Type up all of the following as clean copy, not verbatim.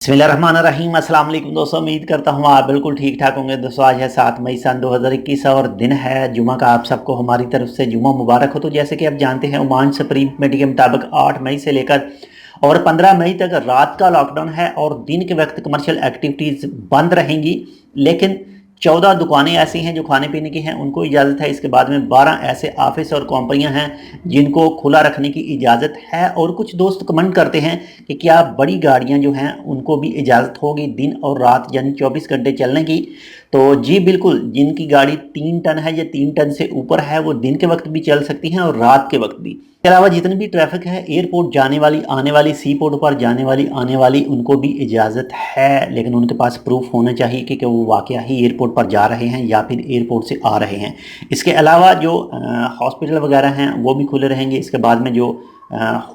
बिस्मिल्लाहिर्रहमानिर्रहीम। अस्सलाम वालेकुम दोस्तों, उम्मीद करता हूँ आप बिल्कुल ठीक ठाक होंगे। दोस्तों आज है 7 मई सन 2021 और दिन है जुमा का। आप सबको हमारी तरफ से जुमा मुबारक हो। तो जैसे कि आप जानते हैं, ओमान सुप्रीम कमेटी के मुताबिक 8 मई से लेकर और 15 मई तक रात का लॉकडाउन है और दिन के वक्त कमर्शियल एक्टिविटीज़ बंद रहेंगी। लेकिन 14 दुकानें ऐसी हैं जो खाने पीने की हैं, उनको इजाज़त है। इसके बाद में 12 ऐसे ऑफिस और कंपनियां हैं जिनको खुला रखने की इजाज़त है। और कुछ दोस्त कमेंट करते हैं कि क्या बड़ी गाड़ियां जो हैं उनको भी इजाज़त होगी दिन और रात यानी 24 घंटे चलने की। तो जी बिल्कुल, जिनकी गाड़ी 3 टन है या 3 टन से ऊपर है वो दिन के वक्त भी चल सकती हैं और रात के वक्त भी। इसके अलावा जितनी भी ट्रैफिक है, एयरपोर्ट जाने वाली आने वाली, सी पोर्ट पर जाने वाली आने वाली, उनको भी इजाज़त है। लेकिन उनके पास प्रूफ होना चाहिए कि वो वाकया ही एयरपोर्ट पर जा रहे हैं या फिर एयरपोर्ट से आ रहे हैं। इसके अलावा जो हॉस्पिटल वगैरह हैं वो भी खुले रहेंगे। इसके बाद में जो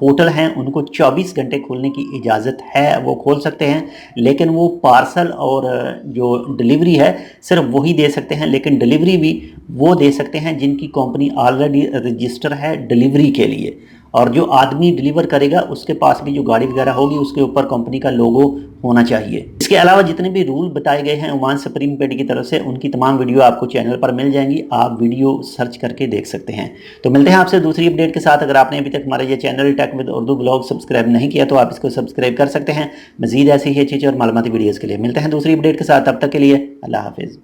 होटल हैं उनको 24 घंटे खोलने की इजाज़त है, वो खोल सकते हैं। लेकिन वो पार्सल और जो डिलीवरी है सिर्फ वही दे सकते हैं। लेकिन डिलीवरी भी वो दे सकते हैं जिनकी कंपनी ऑलरेडी रजिस्टर है डिलीवरी के लिए। और जो आदमी डिलीवर करेगा उसके पास भी जो गाड़ी वगैरह होगी उसके ऊपर कंपनी का लोगो होना चाहिए। इसके अलावा जितने भी रूल बताए गए हैं ओमान सुप्रीम कमेटी की तरफ से, उनकी तमाम वीडियो आपको चैनल पर मिल जाएंगी। आप वीडियो सर्च करके देख सकते हैं। तो मिलते हैं आपसे दूसरी अपडेट के साथ। अगर आपने अभी तक हमारा ये channel tech with Urdu blog subscribe नहीं किया तो आप इसको सब्सक्राइब कर सकते हैं। मजीद ऐसी ही अच्छी और मालूमाती वीडियोज़ के लिए मिलते हैं दूसरी अपडेट के साथ। तब तक के लिए अल्लाह हाफिज़।